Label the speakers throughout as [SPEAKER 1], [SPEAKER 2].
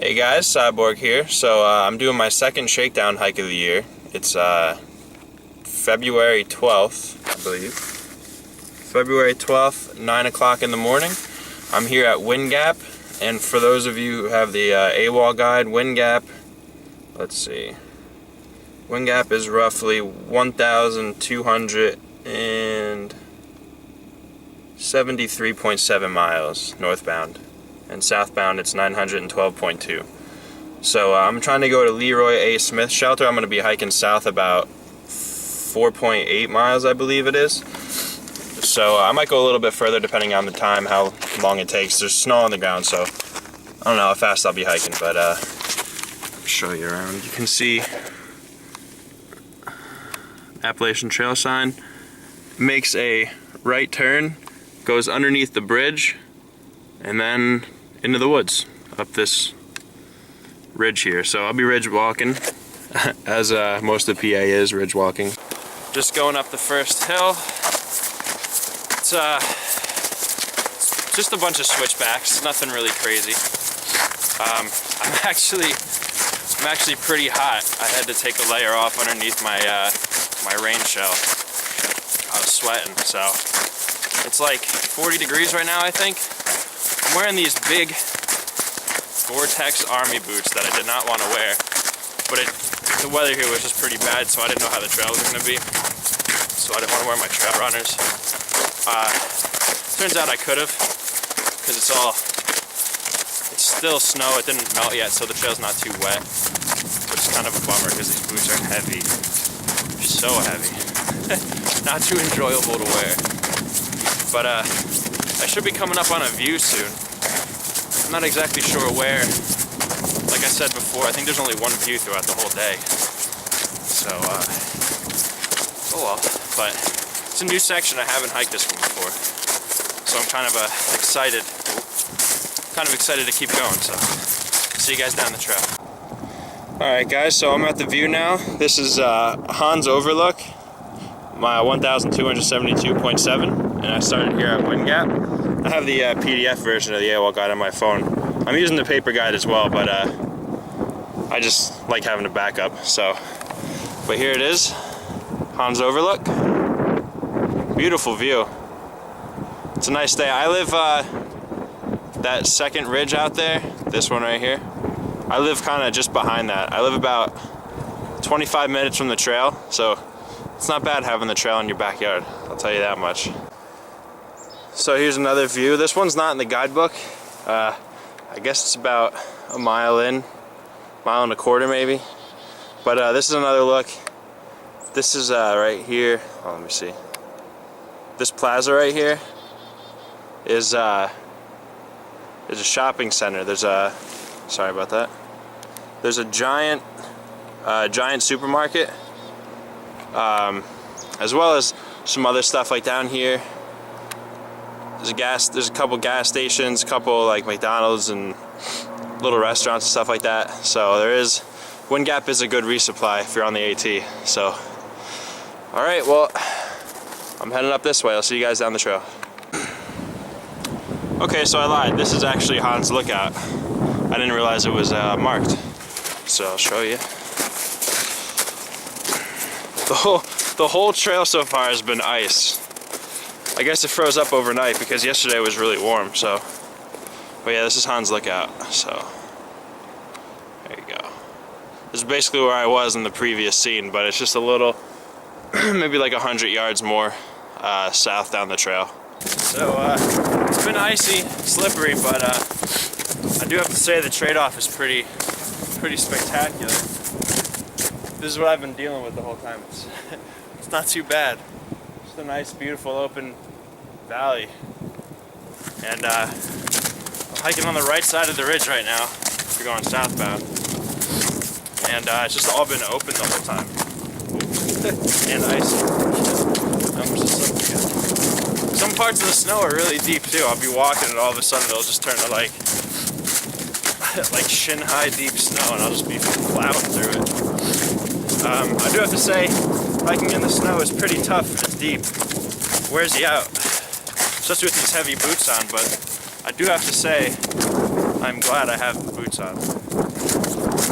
[SPEAKER 1] Hey guys, Cyborg here. So I'm doing my second Shakedown hike of the year. It's February 12th, I believe. February 12th, 9 o'clock in the morning. I'm here at Wind Gap, and for those of you who have the AWOL guide, Wind Gap, let's see. Wind Gap is roughly 1,273.7 miles northbound. And southbound it's 912.2. So I'm trying to go to Leroy A Smith shelter. I'm going to be hiking south about 4.8 miles, I believe it is. So I might go a little bit further depending on the time, how long it takes. There's snow on the ground, so I don't know how fast I'll be hiking, but I'll show you around. You can see Appalachian Trail sign. Makes a right turn, goes underneath the bridge, and then into the woods up this ridge here. So I'll be ridge walking as most of the PA is ridge walking. Just going up the first hill. It's just a bunch of switchbacks, nothing really crazy. I'm actually pretty hot. I had to take a layer off underneath my my rain shell. I was sweating, so it's like 40 degrees right now, I think. I'm wearing these big Gore-Tex army boots that I did not want to wear, but the weather here was just pretty bad, so I didn't know how the trail was going to be, so I didn't want to wear my trail runners. Turns out I could have, because it's still snow, it didn't melt yet, so the trail's not too wet, which is kind of a bummer because these boots are heavy, so heavy, not too enjoyable to wear, but I should be coming up on a view soon. I'm not exactly sure where. Like I said before, I think there's only one view throughout the whole day. So, oh well. But it's a new section. I haven't hiked this one before. So I'm kind of excited to keep going. So, see you guys down the trail. Alright guys, so I'm at the view now. This is Hans Overlook, my 1,272.7. And I started here at Wind Gap. I have the PDF version of the AWOL guide on my phone. I'm using the paper guide as well, but I just like having a backup. So, but here it is, Hans Overlook. Beautiful view. It's a nice day. I live that second ridge out there, this one right here. I live kind of just behind that. I live about 25 minutes from the trail, so it's not bad having the trail in your backyard. I'll tell you that much. So here's another view. This one's not in the guidebook. I guess it's about a mile and a quarter maybe. But this is another look. This is right here. Oh, let me see. This plaza right here is there's a shopping center. There's a, sorry about that. There's a giant supermarket, as well as some other stuff like down here. There's a couple gas stations, a couple like McDonald's and little restaurants and stuff like that. So Wind Gap is a good resupply if you're on the AT. So, all right, well, I'm heading up this way. I'll see you guys down the trail. Okay, so I lied. This is actually Hans Lookout. I didn't realize it was marked. So I'll show you. The whole trail so far has been ice. I guess it froze up overnight because yesterday was really warm, so. But yeah, this is Hans Lookout, so. There you go. This is basically where I was in the previous scene, but it's just a little, maybe like 100 yards more south down the trail. So, it's been icy, slippery, but I do have to say the trade-off is pretty spectacular. This is what I've been dealing with the whole time. It's not too bad. Just a nice, beautiful, open valley. And I'm hiking on the right side of the ridge right now, if you're going southbound. And it's just all been open the whole time. And icy. Some parts of the snow are really deep too. I'll be walking and all of a sudden it'll just turn to like shin-high deep snow, and I'll just be plowing through it. I do have to say, hiking in the snow is pretty tough if it's deep. Wears you out, especially with these heavy boots on, but I do have to say, I'm glad I have the boots on,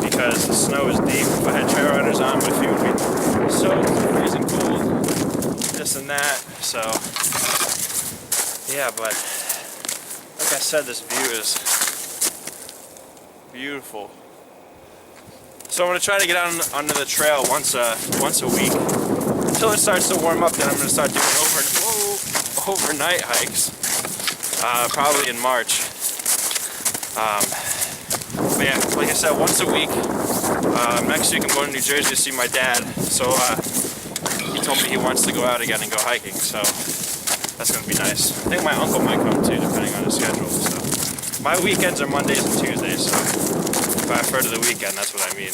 [SPEAKER 1] because the snow is deep. If I had trail runners on, my feet would be soaked, freezing cold, this and that. So yeah, but like I said, this view is beautiful. So I'm gonna try to get out onto the trail once a week until it starts to warm up. Then I'm gonna start doing overnight hikes, probably in March. But yeah, like I said, once a week. Next week I'm going to New Jersey to see my dad. So he told me he wants to go out again and go hiking. So that's gonna be nice. I think my uncle might come too, depending on his schedule. So my weekends are Mondays and Tuesdays. So if I refer to the weekend, that's what I mean.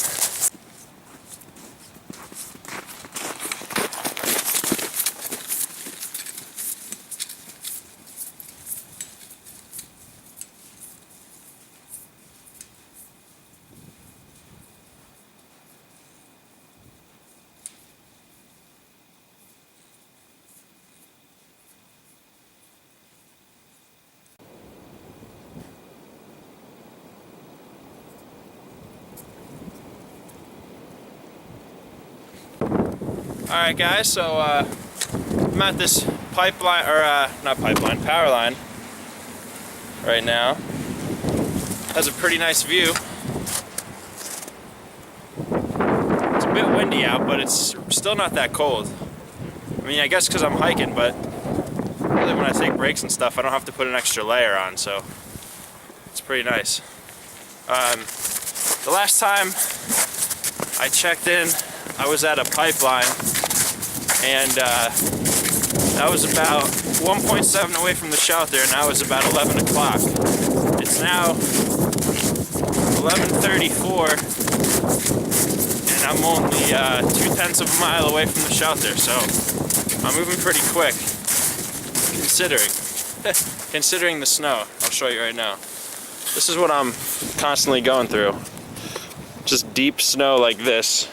[SPEAKER 1] Alright guys, so I'm at this pipeline, or not pipeline, power line right now. Has a pretty nice view. It's a bit windy out, but it's still not that cold. I mean, I guess because I'm hiking, but really when I take breaks and stuff, I don't have to put an extra layer on, so it's pretty nice. The last time I checked in, I was at a pipeline, and that was about 1.7 away from the shelter, and that was about 11 o'clock. It's now 11:34, and I'm only 0.2 of a mile away from the shelter, so I'm moving pretty quick, considering the snow. I'll show you right now. This is what I'm constantly going through. Just deep snow like this.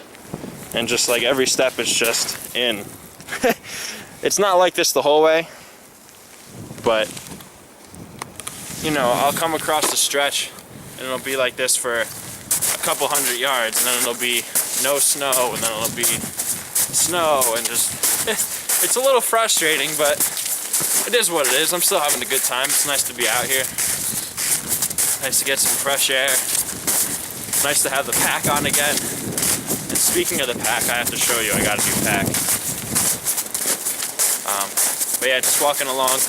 [SPEAKER 1] And just like every step is just in. It's not like this the whole way, but you know, I'll come across the stretch and it'll be like this for a couple hundred yards, and then it'll be no snow, and then it'll be snow, and just it's a little frustrating, but it is what it is. I'm still having a good time. It's nice to be out here. Nice to get some fresh air. Nice to have the pack on again. And speaking of the pack, I have to show you, I got a new pack. But yeah, just walking along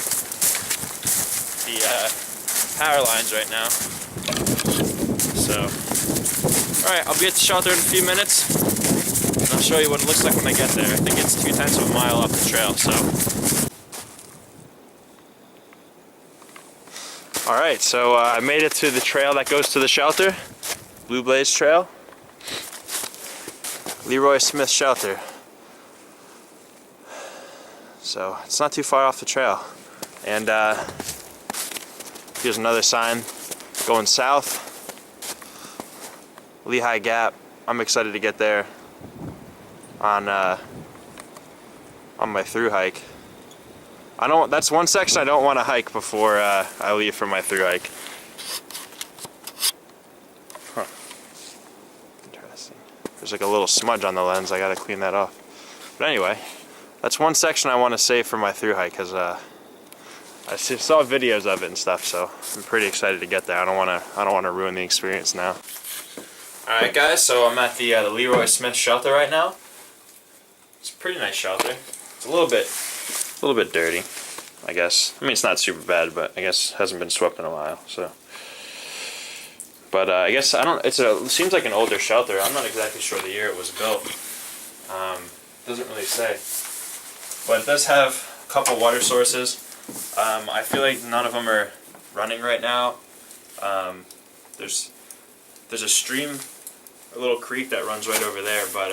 [SPEAKER 1] the power lines right now. So, alright, I'll be at the shelter in a few minutes, and I'll show you what it looks like when I get there. I think it's 0.2 of a mile off the trail, so. Alright, so I made it to the trail that goes to the shelter. Blue Blaze Trail. Leroy Smith Shelter. So it's not too far off the trail. And here's another sign going south. Lehi Gap. I'm excited to get there on my thru hike. That's one section I don't want to hike before I leave for my thru hike. There's like a little smudge on the lens, I gotta clean that off. But anyway, that's one section I want to save for my thru hike, because I saw videos of it and stuff, so I'm pretty excited to get there. I don't want to ruin the experience now. Alright guys, so I'm at the Leroy Smith shelter right now. It's a pretty nice shelter. It's a little bit dirty, I guess. I mean, it's not super bad, but I guess it hasn't been swept in a while, so. But I guess it seems like an older shelter. I'm not exactly sure the year it was built. Doesn't really say. But it does have a couple water sources. I feel like none of them are running right now. There's a stream, a little creek that runs right over there, but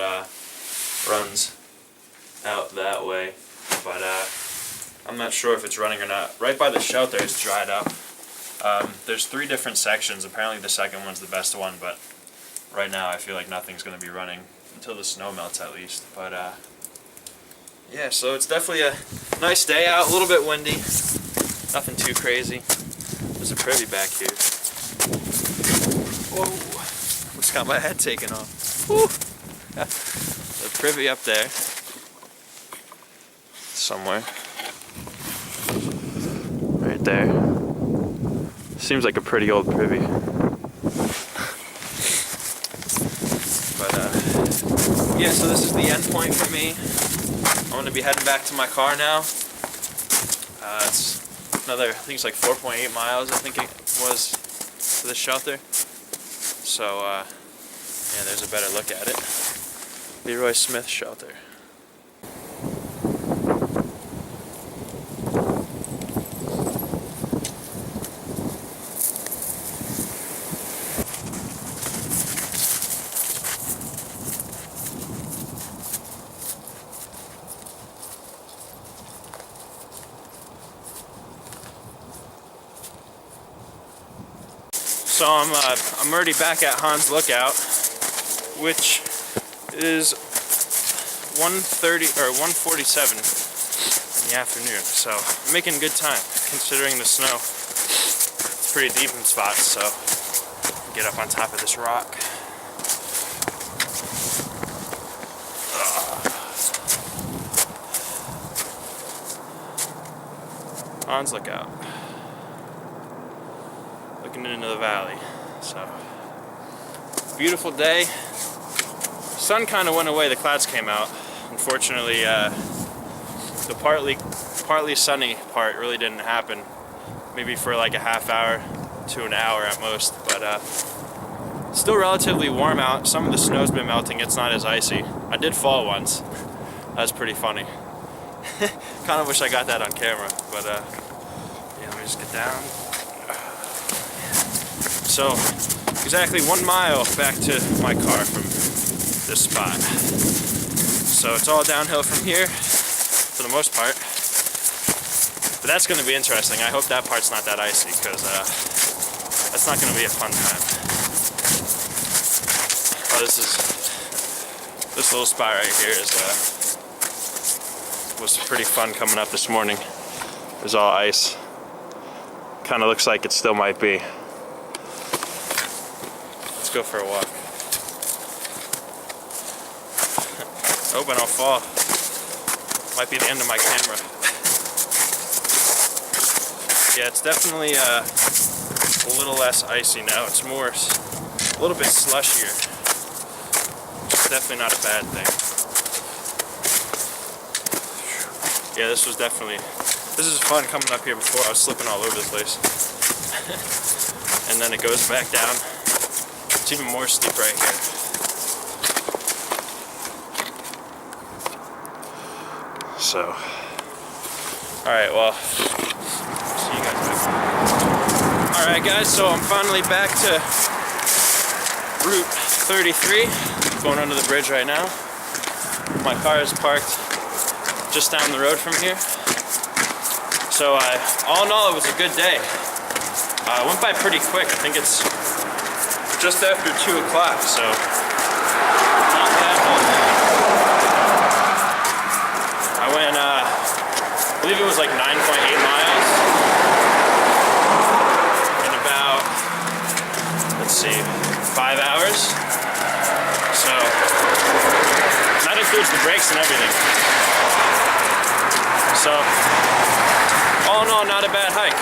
[SPEAKER 1] runs out that way. But I'm not sure if it's running or not. Right by the shelter, it's dried up. There's 3 different sections. Apparently the second one's the best one, but right now I feel like nothing's going to be running until the snow melts at least. But yeah, so it's definitely a nice day out, a little bit windy, nothing too crazy. There's a privy back here. Whoa, almost got my head taken off. Woo. The privy up there. Somewhere. Right there. Seems like a pretty old privy. But yeah, so this is the end point for me. I'm going to be heading back to my car now. It's another, I think it's like 4.8 miles, I think it was, to the shelter. So, yeah, there's a better look at it. Leroy Smith shelter. So I'm already back at Hans Lookout, which is 1:30 or 1:47 in the afternoon. So I'm making good time considering the snow. It's pretty deep in spots, so get up on top of this rock. Hans Lookout. Looking into the valley. So beautiful day. Sun kind of went away, the clouds came out. Unfortunately, the partly sunny part really didn't happen. Maybe for like a half hour to an hour at most, but still relatively warm out. Some of the snow's been melting, it's not as icy. I did fall once. That was pretty funny. Kind of wish I got that on camera, but yeah, let me just get down. So, exactly 1 mile back to my car from this spot. So it's all downhill from here, for the most part. But that's going to be interesting. I hope that part's not that icy, because that's not going to be a fun time. Oh, this little spot right here was pretty fun coming up this morning. It was all ice. Kind of looks like it still might be. Let's go for a walk. Hope I don't fall. Might be the end of my camera. Yeah, it's definitely a little less icy now. It's more, a little bit slushier. Which is definitely not a bad thing. Yeah, this is fun coming up here before. I was slipping all over the place. And then it goes back down. It's even more steep right here. So, alright, well, see you guys back. Alright guys, so I'm finally back to Route 33, going under the bridge right now. My car is parked just down the road from here. So, all in all, it was a good day. It went by pretty quick. I think it's just after 2 o'clock, so not bad. I went, I believe it was like 9.8 miles in about, let's see, 5 hours. So that includes the brakes and everything. So all in all, not a bad hike.